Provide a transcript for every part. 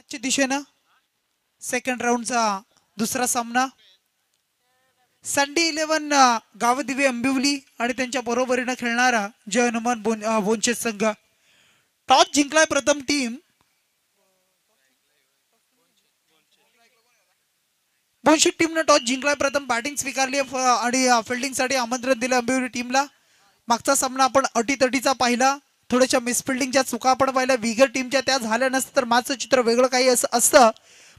आजच्या दिशेनं सेकंड राऊंडचा दुसरा सामना संडे 11 गावदिवे अंबिवली आणि त्यांच्या बरोबरीनं खेळणारा जय हनुमान बोनचे संघ. टॉस जिंकलाय प्रथम टीम बोनशेट टीमनं टॉस जिंकलाय. प्रथम बॅटिंग स्वीकारली आणि फिल्डिंगसाठी आमंत्रण दिलं अंबिवली टीमला. मागचा सामना आपण अटीतटीचा पाहिला, थोड्याशा मिसफिल्डिंगच्या चुका आपण पाहिल्या विगर टीमच्या, त्या झाल्या नसतं तर मागचं चित्र वेगळं काही असतं.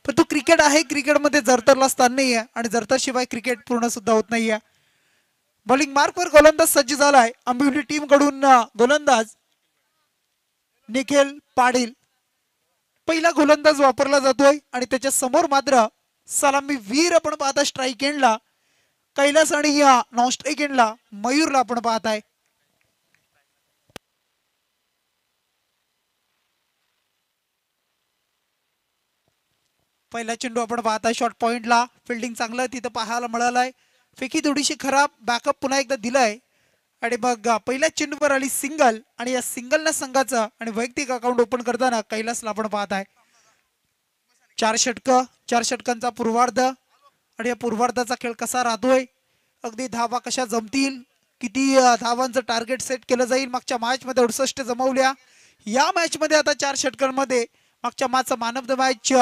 पण तो क्रिकेट आहे, क्रिकेटमध्ये जरतरला स्थान नाही आहे आणि जरतरशिवाय क्रिकेट पूर्ण सुद्धा होत नाहीये. बॉलिंग मार्कवर गोलंदाज सज्ज झालाय अंबिवली टीम कडून. गोलंदाज निखिल पाटील पहिला गोलंदाज वापरला जातोय आणि त्याच्या समोर मात्र सलामी वीर आपण पाहता स्ट्राईक एंडला कैलास आणि या नॉन स्ट्राईक एंडला मयूरला आपण पाहताय. पहिला चेंडू आपण पाहताय शॉर्ट पॉइंटला, फिल्डिंग चांगलं तिथं पाहायला मिळालंय. फेकी थोडीशी खराब, बॅकअप पुन्हा एकदा दिलाय आणि मग पहिल्या चेंडूवर आली सिंगल आणि या सिंगलनं संघाचं आणि वैयक्तिक अकाउंट ओपन करताना कैलासला आपण पाहताय. 4 षटकं, 4 षटकांचा पूर्वार्ध आणि या पूर्वार्धाचा खेळ कसा राहतोय, अगदी धावा कशा जमतील, किती धावांचं टार्गेट सेट केलं जाईल. मागच्या मॅच मध्ये 68 जमवल्या, या मॅच मध्ये आता 4 षटकांमध्ये मागच्या मॅचचा man of the match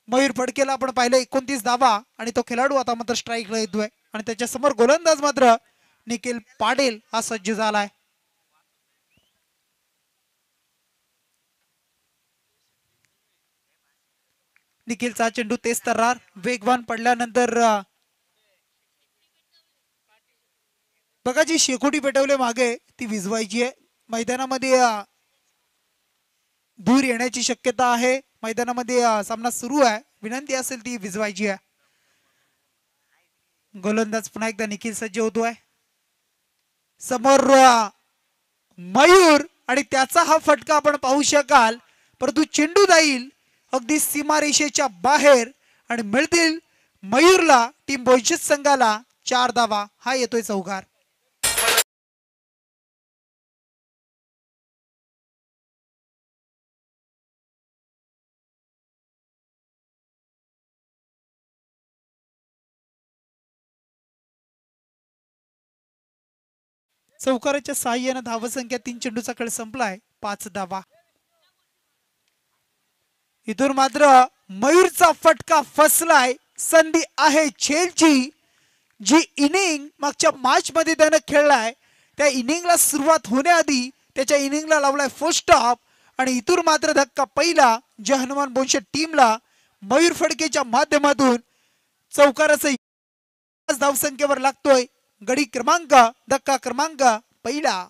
Mayur फडकेला आपण पाहिलं 29 धावा आणि तो खेळाडू आता मात्र स्ट्राईकला येतोय आणि त्याच्या समोर गोलंदाज मात्र निखिल पाटील हा सज्ज झालाय. निखिलचा चेंडू तेज तर्रार वेगवान पडल्यानंतर बघा जी शेकोटी पेटवले मागे ती विझवायची आहे. मैदानामध्ये धूर येण्याची शक्यता आहे, मैदानामध्ये सामना सुरू आहे, विनंती असेल ती विझवायची आहे. गोलंदाज पुन्हा एकदा निखिल सज्ज होतोय. समोर मयूर आणि त्याचा हा फटका आपण पाहू शकाल, परंतु चेंडू जाईल अगदी सीमारेषेच्या बाहेर आणि मिळतील मयूरला टीम बोईचित संघाला 4 धावा. हा येतोय चौकार. चौकाराच्या साह्यानं धावसंख्या 3 चेंडूचा खेळ संपलाय, 5 धावा. इथून मात्र मयूरचा फटका फसलाय. संधी आहे झेलची. जी इनिंग मागच्या मॅच मध्ये त्यानं खेळलाय त्या इनिंगला सुरुवात होण्याआधी त्याच्या इनिंगला लावलाय फुल स्टॉप आणि इथून मात्र धक्का पहिला जय हनुमान बोनशेट टीमला मयूर फडकेच्या माध्यमातून चौकाराचा धावसंख्येवर लागतोय. गडी क्रमांक धक्का क्रमांक पहिला.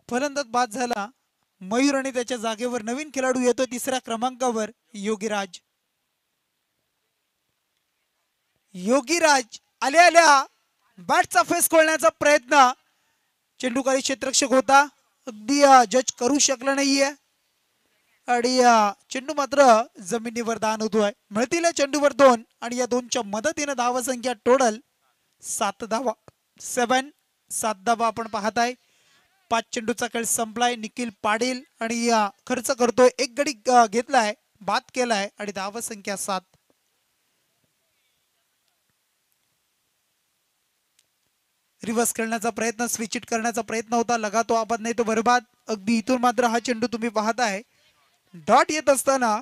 फलंदाज बाद झाला मयूर आणि त्याच्या जागेवर नवीन खेळाडू येतो तिसऱ्या क्रमांकावर योगीराज. योगीराज आल्या आल्या बॅटचा फेस खोलण्याचा प्रयत्न, चेंडूकारी क्षेत्ररक्षक होता, अगदी जज करू शकला नाहीये आणि चेंडू मात्र जमिनीवर दान होतोय. मिळतील चेंडूवर 2 आणि या 2च्या मदतीने धावसंख्या टोटल 7 धावा. 7 धावा आपण पाहताय. 5 चेंडूचा खेळ संपलाय. निखिल पाटील आणि खर्च करतोय, एक गडी घेतलाय, बाद केलाय आणि धावसंख्या 7. रिव्हर्स खेळण्याचा प्रयत्न, स्विच इट करण्याचा प्रयत्न होता, लगा तो आबाद नाही तो बरबाद. अगदी इथून मात्र हा चेंडू तुम्ही पाहताय डॉट येत असताना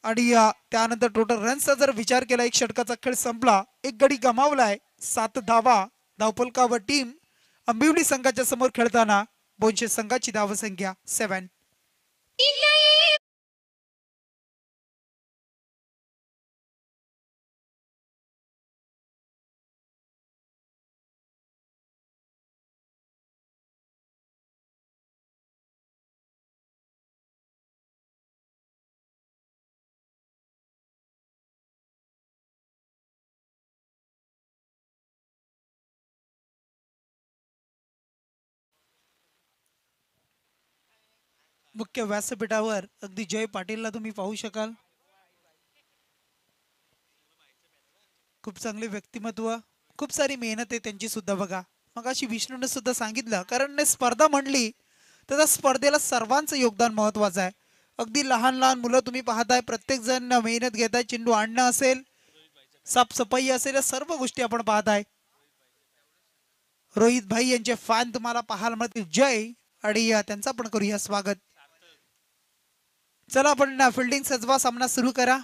आणि त्यानंतर टोटल रन्सचा जर विचार केला 1 षटकाचा खेळ संपला, एक गडी गमावलाय. 7 धावा धावपलकावर टीम अंबिवली संघाच्या समोर खेळताना बोनशेट संघाची धावसंख्या 7. मुख्य व्यासपीठावर अगदी जय पाटीलला तुम्ही पाहू शकाल. खूप चांगले व्यक्तिमत्व, खूप सारी मेहनत आहे त्यांची सुद्धा बघा. मग अशी विष्णूने सुद्धा सांगितलं, कारण स्पर्धा म्हणली तर त्या स्पर्धेला सर्वांचं योगदान महत्वाचं आहे. अगदी लहान लहान मुलं तुम्ही पाहताय, प्रत्येक जण मेहनत घेत आहे. चेंडू आणणं असेल, साफसफाई असेल, या सर्व गोष्टी आपण पाहताय. रोहित भाई यांचे फॅन तुम्हाला पाहायला मिळतील. जय आणि त्यांचा पण करूया स्वागत. चला आपण फिल्डिंग सजवा, सामना सुरू करा.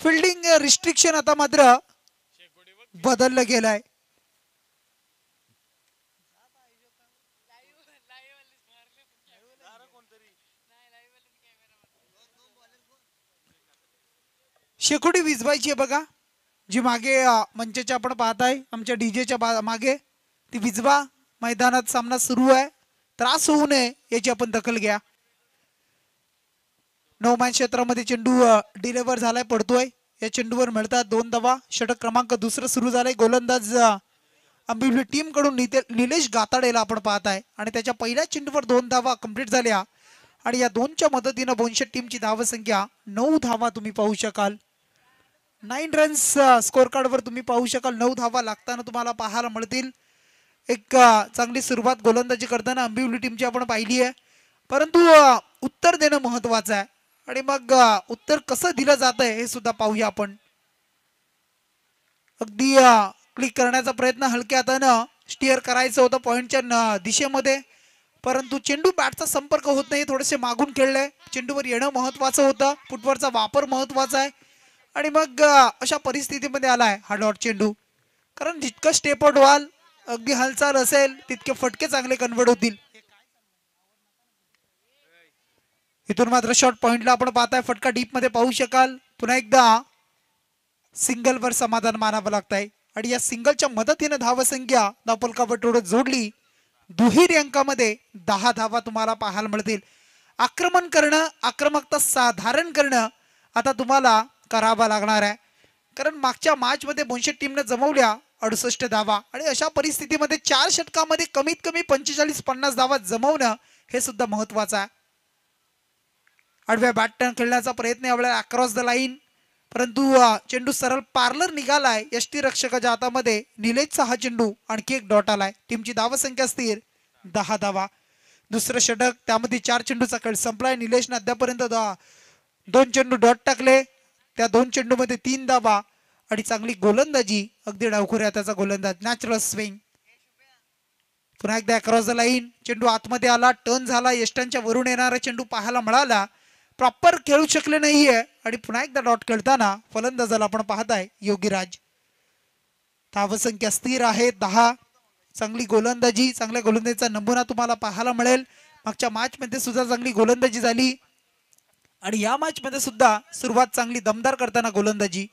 फिल्डिंग रिस्ट्रिक्शन आता मात्र बदललं गेलंय. शेकोटी विजवायची आहे बघा, जी मागे मंचाच्या आपण पाहताय आमच्या डीजेच्या मागे, ती विजवा. मैदानात सामना सुरू आहे, त्रास होऊ नये याची आपण दखल घ्या. 9 मान क्षेत्रामध्ये चेंडू डिलिव्हर झालाय, पडतोय. या चेंडूवर मिळतात 2 धावा. षटक क्रमांक दुसरं सुरू झालंय. गोलंदाज आंबिवली टीम कडून निलेश गाताडेला आपण पाहताय आणि त्याच्या पहिल्या चेंडूवर 2 धावा कंप्लीट झाल्या. आणि या 2च्या मदतीनं बोनशेट टीमची धावसंख्या 9 धावा तुम्ही पाहू शकाल. 9 रन्स स्कोर कार्डवर तुम्ही पाहू शकाल. 9 धावा लागताना तुम्हाला पाहायला मिळतील. एक चांगली सुरुवात गोलंदाजी करताना आंबिवली टीमची आपण पाहिली आहे, परंतु उत्तर देणं महत्वाचं आहे. आणि मग उत्तर कसं दिलं जात आहे हे सुद्धा पाहूया आपण. अगदी क्लिक करण्याचा प्रयत्न हलक्या हातानं स्टिअर करायचं होतं पॉइंटच्या दिशेमध्ये, परंतु चेंडू बॅटचा संपर्क होत नाही. थोडेसे मागून खेळले, चेंडूवर येणं महत्वाचं होतं. फुटवरचा वापर महत्वाचा आहे. आणि मग अशा परिस्थितीमध्ये आलाय हा डॉट चेंडू, कारण जितकं स्टेप आउट व्हाल, अगदी हालचाल असेल, तितके फटके चांगले कन्वर्ट होतील. इथून मात्र शॉर्ट पॉइंटला आपण पाहताय, फटका डीप मध्ये पाहू शकाल. पुन्हा एकदा सिंगल वर समाधान मानावं लागतंय. आणि या सिंगलच्या मदतीने धावसंख्या धावफलकावर जोडली. दुहेरी अंकामध्ये 10 धावा तुम्हाला पाहायला मिळतील. आक्रमण करणं, आक्रमकता साधारण करणं आता तुम्हाला करावा लागणार आहे, कारण मागच्या मॅच मध्ये बोनशेट टीमने जमवल्या 68 धावा. आणि अशा परिस्थितीमध्ये 4 षटकामध्ये कमीत कमी 45-50 धावा जमवणं हे सुद्धा महत्वाचं आहे. आडव्या बॅटन खेळण्याचा प्रयत्न यावेळेला अक्रॉस द लाईन, परंतु चेंडू सरळ पार्लर निघालाय यष्टीरक्षकाच्या हातामध्ये. निलेशचा हा चेंडू आणखी एक डॉट आलाय. टीमची धावसंख्या स्थिर 10 धावा. दुसरं षटक, त्यामध्ये 4 चेंडूचा खेळ संपलाय. निलेशने अद्यापर्यंत 2 चेंडू डॉट टाकले, त्या 2 चेंडूमध्ये 3 धावा. आणि चांगली गोलंदाजी, अगदी डावखुऱ्या त्याचा गोलंदाज, नॅचरल स्विंग. पुन्हा एकदा अक्रॉस द लाईन, चेंडू आतमध्ये आला, टर्न झाला, यष्टांच्या वरून येणारा चेंडू पाहायला मिळाला. प्रॉपर खेळू शकले नाहीये. आणि पुन्हा एकदा डॉट खेळताना फलंदाजाला आपण पाहताय योगीराज. धावसंख्या स्थिर आहे 10. चांगली गोलंदाजी, चांगल्या गोलंदाजीचा नमुना तुम्हाला पाहायला मिळेल. मागच्या मॅच मध्ये सुद्धा चांगली गोलंदाजी झाली आणि या मॅच मध्ये सुद्धा सुरुवात चांगली दमदार करताना गोलंदाजी.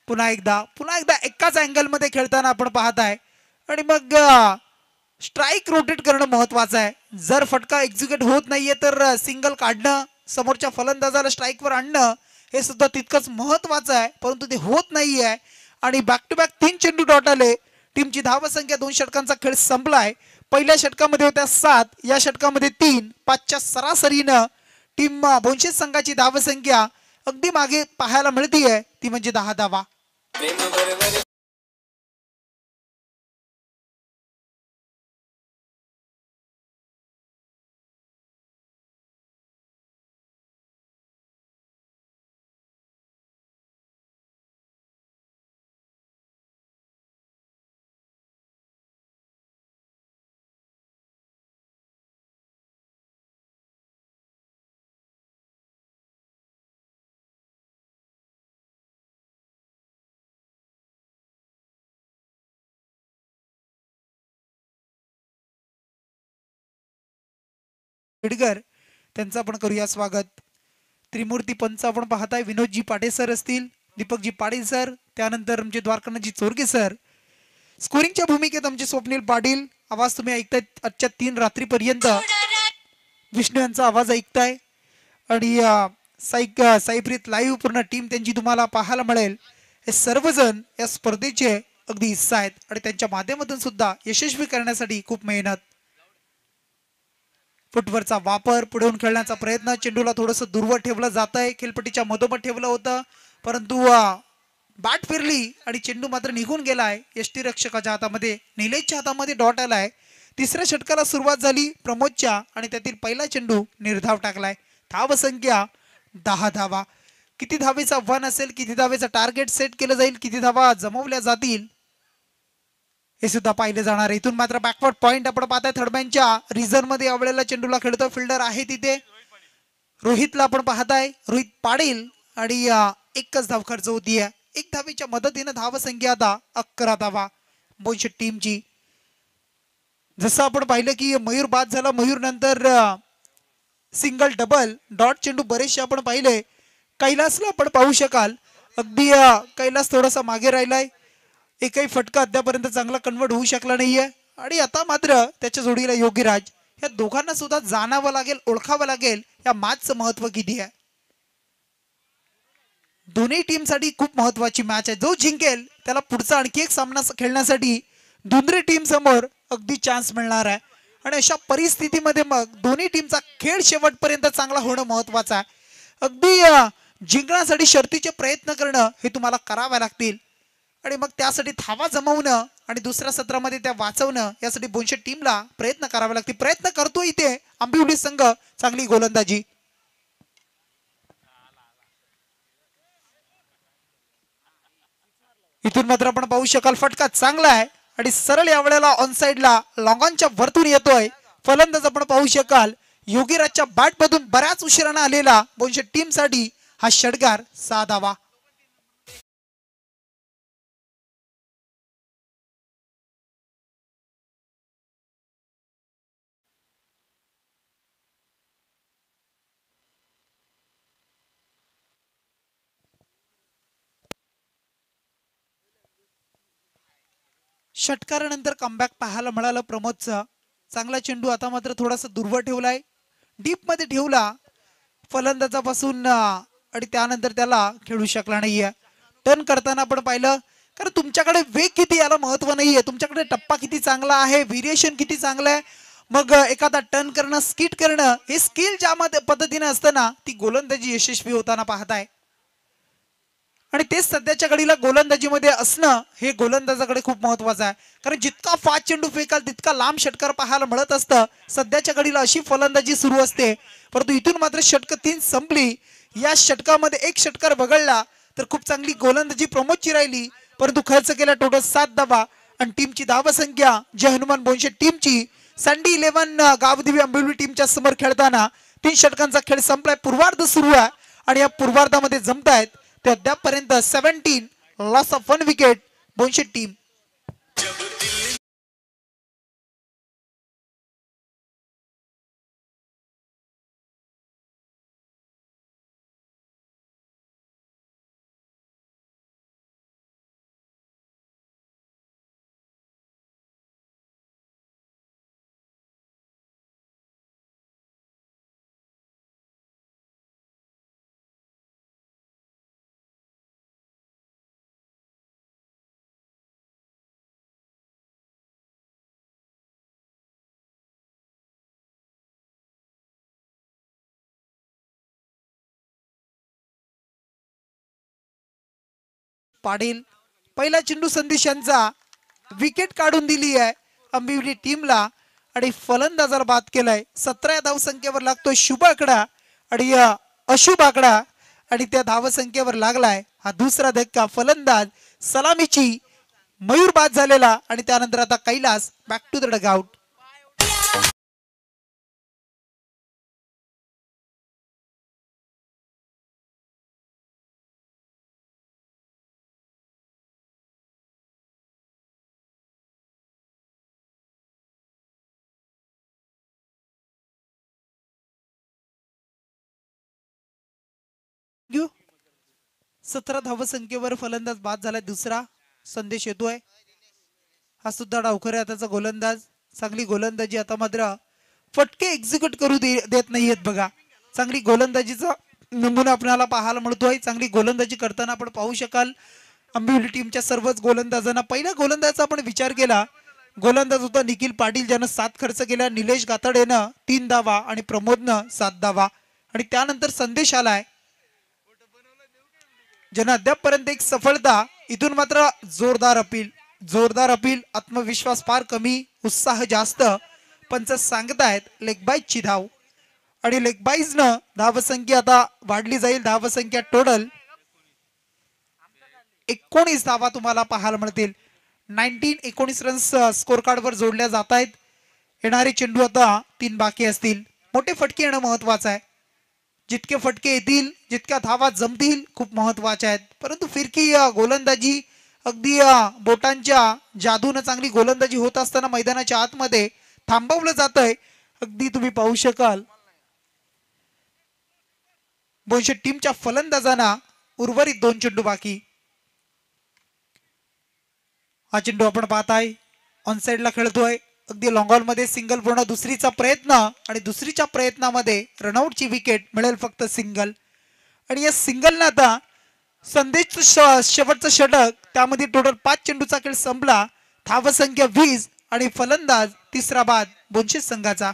पुन्हा एकदा एकाच अँगल मध्ये खेळताना आपण पाहताय. आणि मग स्ट्राइक रोटेट करणं महत्वाचं आहे. जर फटका एक्झिक्यूट होत नाहीये तर सिंगल काढणं, समोरच्या फलंदाजाला स्ट्राइकवर आणणं हे सुद्धा तितकंच महत्वाचं आहे, परंतु ते होत नाहीये. आणि बॅक टू बॅक 3 चेंडू डॉट आले. टीमची धावसंख्या 2 षटकांचा खेळ संपलाय. पहिल्या षटकामध्ये होत्या 7, या षटकामध्ये 3. 5च्या सरासरीनं टीम बोनशेट संघाची धावसंख्या अगदी मागे पाहायला मिळतीये, ती म्हणजे 10 धावा. खेडकर त्यांचं आपण करूया स्वागत. त्रिमूर्ती पंच आपण पाहताय, विनोदजी पाटे सर असतील, दीपकजी पाटील सर, त्यानंतर आमचे द्वारकानाथजी चोरगे सर. स्कोरिंगच्या भूमिकेत आमचे स्वप्नील पाटील. आवाज तुम्ही ऐकताय आजच्या 3 रात्रीपर्यंत. विष्णू यांचा आवाज ऐकताय. आणि साईप्रीत लाईव्ह पूर्ण टीम त्यांची तुम्हाला पाहायला मिळेल. हे सर्वजण या स्पर्धेचे अगदी हिस्सा आहेत आणि त्यांच्या माध्यमातून सुद्धा यशस्वी करण्यासाठी खूप मेहनत. फुटवरचा वापर, पुढून खेळण्याचा प्रयत्न, चेंडूला थोडंसं दूरवर ठेवलं जात आहे, खेळपट्टीच्या मधोमध ठेवलं होतं परंतु बॅट फिरली आणि चेंडू मात्र निघून गेलाय यष्टीरक्षकाच्या हातामध्ये. निलेशच्या हातामध्ये डॉट आलाय. तिसऱ्या षटकाला सुरुवात झाली प्रमोदच्या आणि त्यातील पहिला चेंडू निर्धाव टाकलाय. धाव संख्या 10 धावा. किती धावेचा वन असेल, किती धावेचा टार्गेट सेट केलं जाईल, किती धावा जमवल्या जातील हे सुद्धा पाहिलं जाणार आहे. इथून मात्र बॅकवर्ड पॉइंट आपण पाहताय थर्डमॅनच्या रिझन मध्ये यावेळेला चेंडूला खेळतो फिल्डर आहे तिथे. रोहितला आपण पाहताय, रोहित पाडील आणि एकच धाव खर्च होतीये. एक धावेच्या मदतीने धाव संख्या आता 11 धावा बोनशेट टीमची. जसं आपण पाहिलं की मयूर बाद झाला, मयूर नंतर सिंगल डबल डॉट चेंडू बरेचसे आपण पाहिले. कैलासला आपण पाहू शकाल, अगदी कैलास थोडासा मागे राहिलाय, एकही फटका अद्यापर्यंत चांगला कन्वर्ट होऊ शकला नाहीये. आणि आता मात्र त्याच्या जोडीला योगीराज, या दोघांना सुद्धा जाणावं लागेल, ओळखावं लागेल या मॅचचं महत्व किती आहे. दोन्ही टीम साठी खूप महत्वाची मॅच आहे. जो जिंकेल त्याला पुढचा आणखी एक सामना खेळण्यासाठी दुसरी टीम समोर अगदी चान्स मिळणार आहे. आणि अशा परिस्थितीमध्ये मग दोन्ही टीमचा खेळ शेवटपर्यंत चांगला होणं महत्वाचं आहे. अगदी जिंकण्यासाठी शर्तीचे प्रयत्न करणं हे तुम्हाला करावे लागतील आणि मग त्यासाठी धावा जमवणं आणि दुसऱ्या सत्रामध्ये त्या वाचवणं यासाठी बोनशेट टीमला प्रयत्न करावे लागतील. प्रयत्न करतो इथे आंबिवली संघ, चांगली गोलंदाजी. इथून मात्र आपण पाहू शकाल फटका चांगला आहे आणि सरळ यावेळेला ऑन साइडला लॉंगॉनच्या वरतून येतोय. फलंदाज आपण पाहू शकाल योगीराजच्या बॅट मधून बऱ्याच उशिराने आलेला बोनशेट टीम साठी हा षटकार 6 धावा. षटकारानंतर कमबॅक पाहायला मिळालं प्रमोदचा. चांगला चेंडू आता मात्र थोडासा दूरवर ठेवलाय, डीप मध्ये ठेवला फलंदाजापासून आणि त्यानंतर त्याला खेळू शकला नाहीये. टर्न करताना आपण पाहिलं, कारण तुमच्याकडे वेग किती याला महत्व नाहीये, तुमच्याकडे टप्पा किती चांगला आहे, व्हेरिएशन किती चांगलं आहे. मग एखादा टर्न करणं, स्किट करणं हे स्किल ज्या पद्धतीने असताना ती गोलंदाजी यशस्वी होताना पाहताय. आणि तेच सध्याच्या घडीला गोलंदाजीमध्ये असणं हे गोलंदाजाकडे खूप महत्वाचं आहे. कारण जितका फास्ट चेंडू फेकाल तितका लांब षटकार पाहायला मिळत असतं. सध्याच्या घडीला अशी फलंदाजी सुरू असते. परंतु इथून मात्र षटक 3 संपली. या षटकामध्ये एक षटकार वगळला तर खूप चांगली गोलंदाजी प्रमोदची राहिली, परंतु खर्च केला टोटल 7 धावा. आणि टीमची धाव संख्या जय हनुमान बोनशेट टीमची सँडी 11 गावदेवी आंबिवली टीमच्या समोर खेळताना 3 षटकांचा खेळ संपलाय. पूर्वार्ध सुरू आहे आणि या पूर्वार्धामध्ये जमतायत ते अद्यापपर्यंत 17 लॉस ऑफ 1 विकेट बोनशेट टीम. पाटील पहिला चेंडू संदेश यांचा विकेट काढून दिली आहे आंबिवली टीमला आणि फलंदाजाला बाद केलाय. 17 धावसंख्येवर लागतोय शुभ आकडा आणि अशुभ आकडा आणि त्या धावसंख्येवर लागलाय हा दुसरा धक्का. फलंदाज सलामीची मयूर बाद झालेला आणि त्यानंतर आता Kailas back to the dugout. यू 17 धावसंख्येवर फलंदाज बाद झालाय. दुसरा संदेश येतोय, हा सुद्धा डावखरे हाताचा गोलंदाज. चांगली गोलंदाजी आता मात्र फटके एक्झिक्यूट करू देत नाहीयेत बघा. चांगली गोलंदाजीचा नमुना आपल्याला पाहायला मिळतोय. चांगली गोलंदाजी करताना आपण पाहू शकाल आंबिवली टीमच्या सर्वच गोलंदाजांना. पहिल्या गोलंदाजाचा आपण विचार केला गोलंदाज होता निखिल पाटील, ज्यानं 7 खर्च केला. निलेश गातडेनं 3 धावा आणि प्रमोदनं 7 धावा. आणि त्यानंतर संदेश आलाय, ज्यानं अद्यापपर्यंत एक सफलता. इथून मात्र जोरदार अपील. आत्मविश्वास फार कमी, उत्साह जास्त. पंच सांगतायत लेगबाईजची धाव. आणि लेगबाईजनं धावसंख्या आता वाढली जाईल. धावसंख्या टोटल 19 धावा तुम्हाला पाहायला मिळतील. 19 रन्स स्कोर कार्डवर जोडल्या जात आहेत. येणारे चेंडू आता 3 बाकी असतील. मोठे फटके येणं महत्वाचं आहे. जितके फटके येतील, जितक्या धावा जमतील, खूप महत्वाच्या आहेत. परंतु फिरकी गोलंदाजी अगदी बोटांच्या जादूनं चांगली गोलंदाजी होत असताना मैदानाच्या आतमध्ये थांबवलं जातंय. अगदी तुम्ही पाहू शकाल बोनशेत टीमच्या फलंदाजांना उर्वरित 2 चेंडू बाकी. हा चेंडू आपण पाहताय ऑन साइडला खेळतोय. अगदी लॉंग ऑन मध्ये सिंगल पूर्ण. दुसरीचा प्रयत्न आणि दुसरीच्या प्रयत्नामध्ये रनआउटची विकेट मिळेल, फक्त सिंगल. आणि या सिंगलनं आता संदेशचं शेवटचं षटक, त्यामध्ये टोटल 5 चेंडूचा खेळ संपला. धावसंख्या 20 आणि फलंदाज तिसरा बाद बोनशेत संघाचा.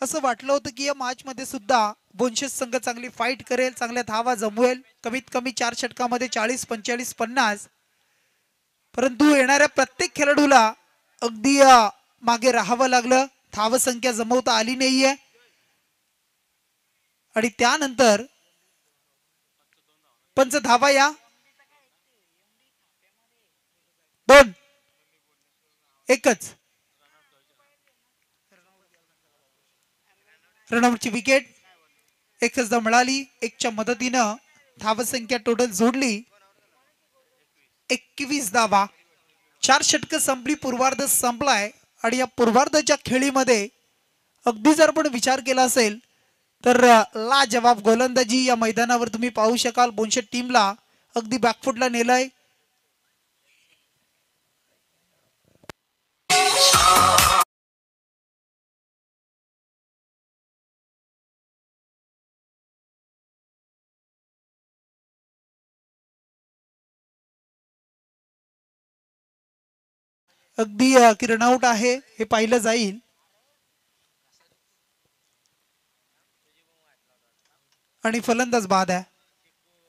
असं वाटलं होतं की या मॅच मध्ये सुद्धा बोनशेत संघ चांगली फाईट करेल, चांगल्या धावा जमवेल, कमीत कमी 4 षटकामध्ये 40, 45, 50. परंतु येणाऱ्या प्रत्येक खेळाडूला अगदी मागे राहावं लागलं. धावसंख्या जमवता आली नाहीये. आणि त्यानंतर पंच धावा या 2 एकच. रनआउटची विकेट एकच धाव मिळाली. 1च्या मदतीनं धावसंख्या टोटल जोडली 21 धावा. 4 षटकं संपली, पूर्वार्ध संपलाय. आणि या पूर्वार्धाच्या खेळीमध्ये अगदी जर आपण विचार केला असेल तर लाजवाब गोलंदाजी या मैदानावर तुम्ही पाहू शकाल. बोनशेत टीमला अगदी बॅकफुटला नेलंय. अगदी की रनआउट आहे हे पाहिलं जाईल. आणि फलंदाज बाद आहे.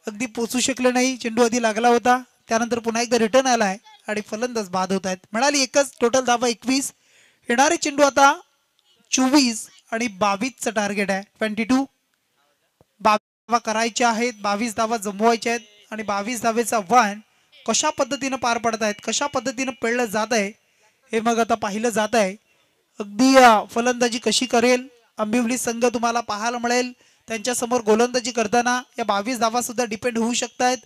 अगदी पोचू शकले नाही. चेंडू आधी लागला होता, त्यानंतर पुन्हा एकदा रिटर्न आलाय आणि फलंदाज बाद होत आहेत. मिळाली एकच. टोटल धावा 21. येणारे चेंडू आता 24 आणि 22चं टार्गेट आहे. 22 धावा करायच्या आहेत, 22 धावा जमवायच्या आहेत. आणि 22 धावेचा आव्हान कशा पद्धतीनं पार पडतायत, कशा पद्धतीनं पेळलं जात आहे हे मग आता पाहिलं जात आहे. अगदी फलंदाजी कशी करेल आंबिवली संघ तुम्हाला पाहायला मिळेल. त्यांच्यासमोर गोलंदाजी करताना या 22 धावा सुद्धा डिपेंड होऊ शकतात.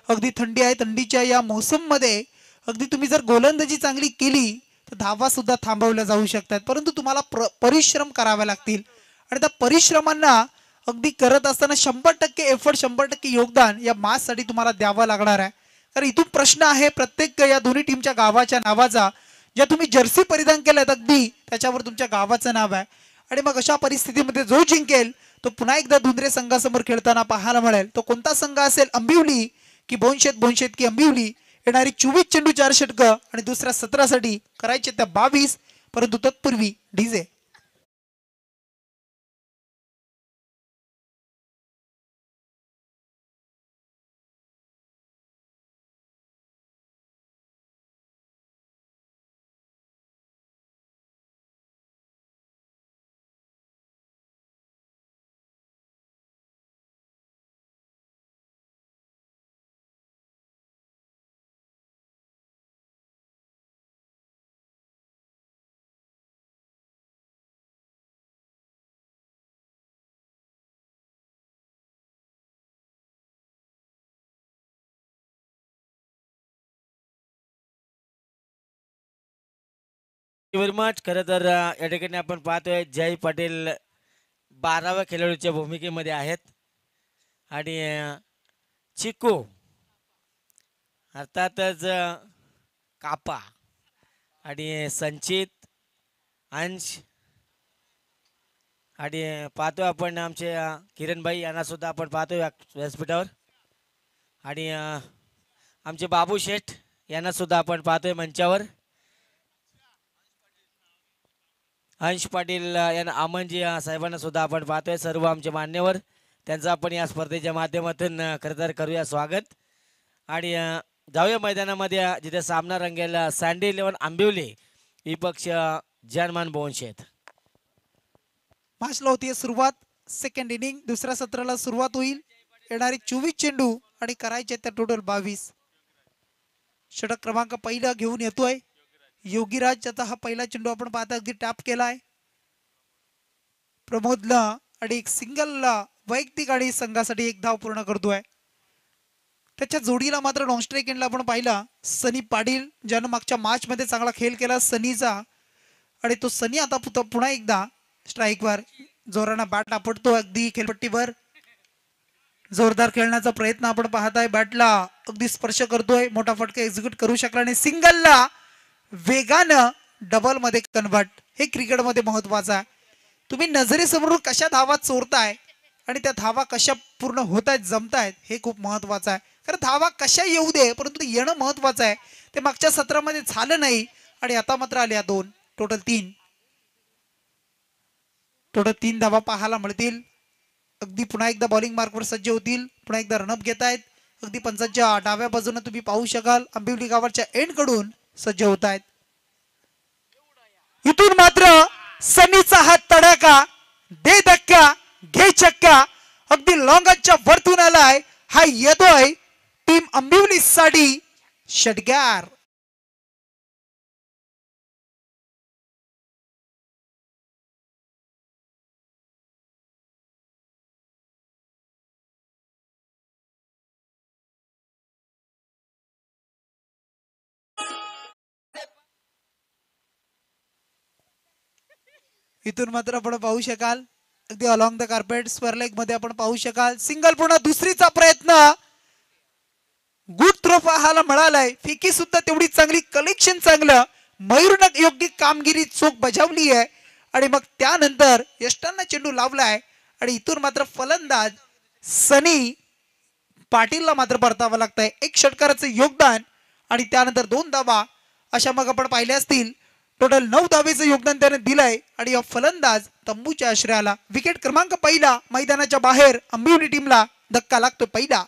अगदी थंडी आहे, थंडीच्या या मोसममध्ये अगदी तुम्ही जर गोलंदाजी चांगली केली तर धावा सुद्धा थांबवल्या जाऊ शकतात. परंतु तुम्हाला परिश्रम करावे लागतील. आणि त्या परिश्रमांना अगदी करत असताना 100% एफर्ट, 100% योगदान या मॅचसाठी तुम्हाला द्यावं लागणार आहे. कारण इथून प्रश्न आहे प्रत्येक या दोन्ही टीमच्या गावाच्या नावाचा. ज्या तुम्ही जर्सी परिधान केल्यात अगदी त्याच्यावर तुमच्या गावाचं नाव आहे. आणि मग अशा परिस्थितीमध्ये जो जिंकेल तो पुन्हा एकदा धुंद्रे संघासमोर खेळताना पाहायला मिळेल. तो कोणता संघ असेल, अंबिवली की बोनशेत की अंबिवली. येणारी 24 चेंडू 4 षटकं आणि दुसऱ्या 17साठी करायचे त्या 22. परंतु तत्पूर्वी डीजे व्हेरी मच. खरं तर या ठिकाणी आपण पाहतोय जय पाटील 12व्या खेळाडूच्या भूमिकेमध्ये आहेत आणि चिकू अर्थातच कापा आणि संचित अंश आणि पाहतोय आपण आमचे किरणभाई यांना सुद्धा आपण पाहतोय व्यासपीठावर आणि आमचे बाबू शेठ यांना सुद्धा आपण पाहतोय मंचावर. अंश पाटील यांना अमनजी साहेबांना सुद्धा आपण पाहतोय. सर्व आमचे मान्यवर त्यांचं आपण या स्पर्धेच्या माध्यमातून खरं तर करूया स्वागत आणि जाऊया मैदानामध्ये जिथे सामना रंगेल. सँडी 11 आंबिवली विपक्ष जानमान बोनशेत. मॅचला होतीये सुरुवात. सेकंड इनिंग दुसऱ्या सत्राला सुरुवात होईल. येणारे 24 चेंडू आणि करायचे त्या टोटल 22. षटक क्रमांक पहिला घेऊन येतोय योगीराज. आता हा पहिला चेंडू आपण पाहता अगदी टॅप केलाय प्रमोदला आणि एक सिंगलला वैयक्तिक आणि संघासाठी एक धाव पूर्ण करतोय. त्याच्या जोडीला मात्र नॉन स्ट्राईक एंडला आपण पाहिला सनी पाटील ज्यानं मागच्या मॅच मध्ये चांगला खेळ केला सनीचा आणि तो सनी आता पुन्हा एकदा स्ट्राईकवर जोराना बॅट आपटतो अगदी खेळपट्टीवर. जोरदार खेळण्याचा प्रयत्न आपण पाहताय. बॅटला अगदी स्पर्श करतोय. मोठा फटका एक्झिक्यूट करू शकला आणि सिंगलला वेगानं डबल मध्ये कन्वर्ट. हे क्रिकेटमध्ये महत्वाचं आहे. तुम्ही नजरेसमोर कशा धावा चोरताय आणि त्या धावा कशा पूर्ण होत आहेत जमतायत हे खूप महत्वाचं आहे. कारण धावा कशा येऊ दे परंतु येणं महत्वाचं आहे. ते मागच्या सत्रामध्ये झालं नाही आणि आता मात्र आल्या 2 टोटल 3 धावा पाहायला मिळतील. अगदी पुन्हा एकदा बॉलिंग मार्कवर सज्ज होतील. पुन्हा एकदा रनअप घेत आहेत. अगदी पंचांच्या डाव्या बाजूने तुम्ही पाहू शकाल आंबिवली गावाच्या एंड कडून सज्ज होत आहेत. इथून मात्र सनीचा हात तडाका दे धक्का घे चक्का अगदी लॉंगाच्या वरतून आलाय. हा येतोय टीम आंबिवली साठी षटकार. इथून मात्र आपण पाहू शकाल अगदी along the carpet square leg मध्ये आपण पाहू शकाल सिंगल. पुन्हा दुसरीचा प्रयत्न गुड थ्रो पाहायला मिळालाय. फिकी सुद्धा तेवढी चांगली कलेक्शन चांगलं मयूरनं योग्य कामगिरी चोख बजावली आहे आणि मग त्यानंतर यष्टांना चेंडू लावलाय आणि इथून मात्र फलंदाज सनी पाटीलला मात्र परतावं लागतंय. एक षटकाराचं योगदान आणि त्यानंतर 2 धावा अशा मग आपण पाहिल्या असतील. टोटल 9 धावेचं योगदान त्याने दिलंय आणि या फलंदाज तंबूच्या आश्रयाला. विकेट क्रमांक पहिला मैदानाच्या बाहेर आंबिवली टीमला धक्का लागतो पहिला.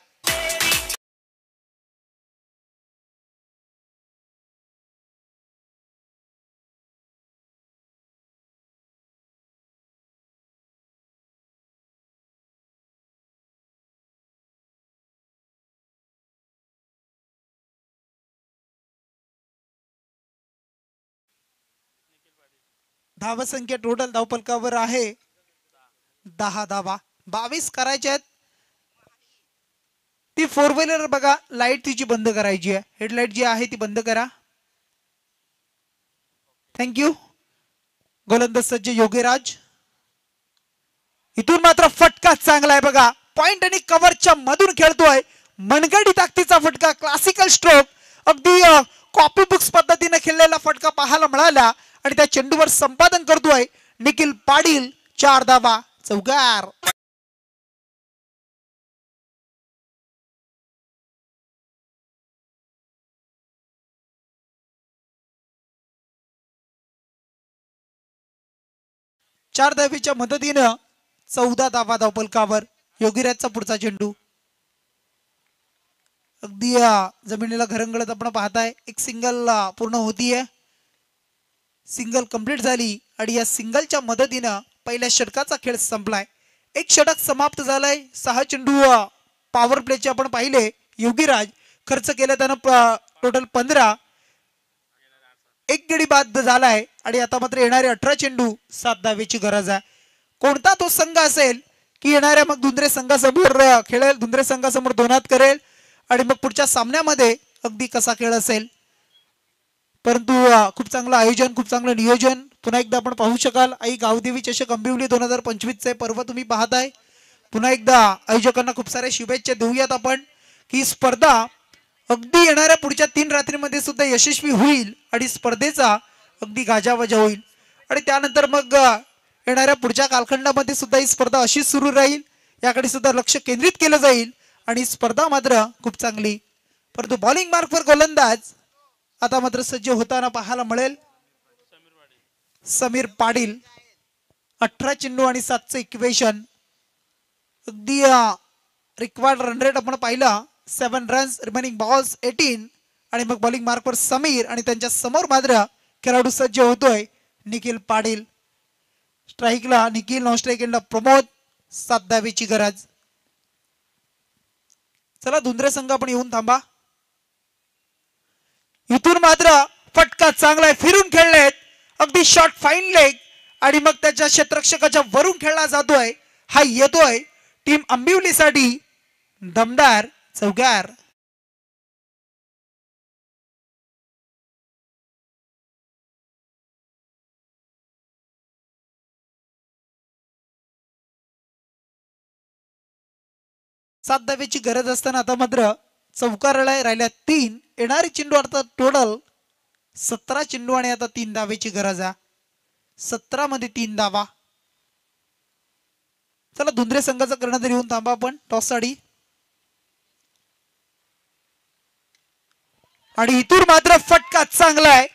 धावसंख्या टोटल धावफलकावर आहे 10 धावा. 22 करायचे आहेत. ती 4 व्हीलर बघा लाईट तिची बंद करायची आहे. हेडलाईट जी आहे ती बंद करा. थँक्यू. गोलंदाज सज्ज योगीराज. इथून मात्र फटका चांगला आहे बघा. पॉइंट आणि कव्हरच्या मधून खेळतोय. मनगडी ताकदीचा फटका क्लासिकल स्ट्रोक अगदी कॉपी बुक्स पद्धतीने खेळलेला फटका पाहायला मिळाला आणि त्या चेंडूवर संपादन करतोय निखिल पाटील. 4 धावा चौकार. चार धावेच्या मदतीनं 14 धावा धावफलकावर. योगीराजचा पुढचा चेंडू अगदी जमिनीला घरंगळत आपण पाहताय. एक सिंगल पूर्ण होतीये. सिंगल कंप्लीट झाली आणि या सिंगलच्या मदतीनं पहिल्या षटकाचा खेळ संपलाय. एक षटक समाप्त झालाय. 6 चेंडू पॉवर प्लेचे आपण पाहिले. योगीराज खर्च केला त्यानं टोटल 15. एक गडी बाद झालाय आणि आता मात्र येणारे 18 चेंडू 7 धावेची गरज आहे. कोणता तो संघ असेल की येणाऱ्या मग दुंद्रे संघासमोर खेळेल. दुंद्रे संघासमोर 2 हात करेल आणि मग पुढच्या सामन्यामध्ये अगदी कसा खेळ असेल परंतु खूप चांगलं आयोजन, खूप चांगलं नियोजन पुन्हा एकदा आपण पाहू शकाल. आई गावदेवी चषक अंबिवली 2025 चे पर्व तुम्ही पाहताय. पुन्हा एकदा आयोजकांना खूप साऱ्या शुभेच्छा देऊयात आपण की स्पर्धा अगदी येणाऱ्या पुढच्या 3 रात्रीमध्ये सुद्धा यशस्वी होईल आणि स्पर्धेचा अगदी गाजावाजा होईल. आणि त्यानंतर मग येणाऱ्या पुढच्या कालखंडामध्ये सुद्धा ही स्पर्धा अशीच सुरू राहील, याकडे सुद्धा लक्ष केंद्रित केलं जाईल आणि स्पर्धा मात्र खूप चांगली. परंतु बॉलिंग मार्कवर गोलंदाज आता मात्र सज्ज होताना पाहायला मिळेल. समीर पाटील 18 चेंडू आणि 7चं इक्वेशन. अगदी रिक्वायर्ड रन रेट आपण पाहिला 7 रन्स, रिमेनिंग बॉल्स 18. आणि मग बॉलिंग मार्कवर समीर आणि त्यांच्या समोर मात्र खेळाडू सज्ज होतोय निखिल पाटील. स्ट्राईकला निखिल, नॉन स्ट्राईक एंडला प्रमोद. 7 धावेची गरज. चला धुंद्रे संघ आपण येऊन थांबा. इथून मात्र फटका चांगला आहे, फिरून खेळलेत अगदी शॉर्ट फाईन लेग आणि मग त्याच्या क्षेत्ररक्षकाच्या वरून खेळला जातोय. हा येतोय टीम अंबिवलीसाठी दमदार चौकार. सात धावेची गरज असताना आता मात्र चौकाराला राहिल्या 3. येणारी चेंडू अर्थात टोटल 17 चेंडू आणि आता 3 धावेची गरज आहे. 17 मध्ये 3 धावा. चला धुंद्रे संघाचा कर्णधार येऊन थांबा आपण टॉस साठी. आणि इथून मात्र फटका चांगला आहे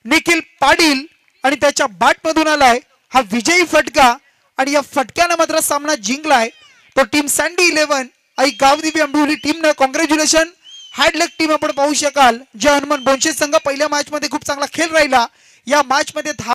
निखिल पाटील आणि त्याच्या बॅट मधून आलाय हा विजयी फटका. आणि या फटक्याने मात्र सामना जिंकलाय तो टीम सँडी 11 आई गावदेवी अंबिवली टीमनं. कॉंग्रॅच्युलेशन. हॅडलक टीम आपण पाहू शकाल. जय हनुमान बोनशे संघ पहिल्या मॅच मध्ये खूप चांगला खेळ राहिला. या मॅच मध्ये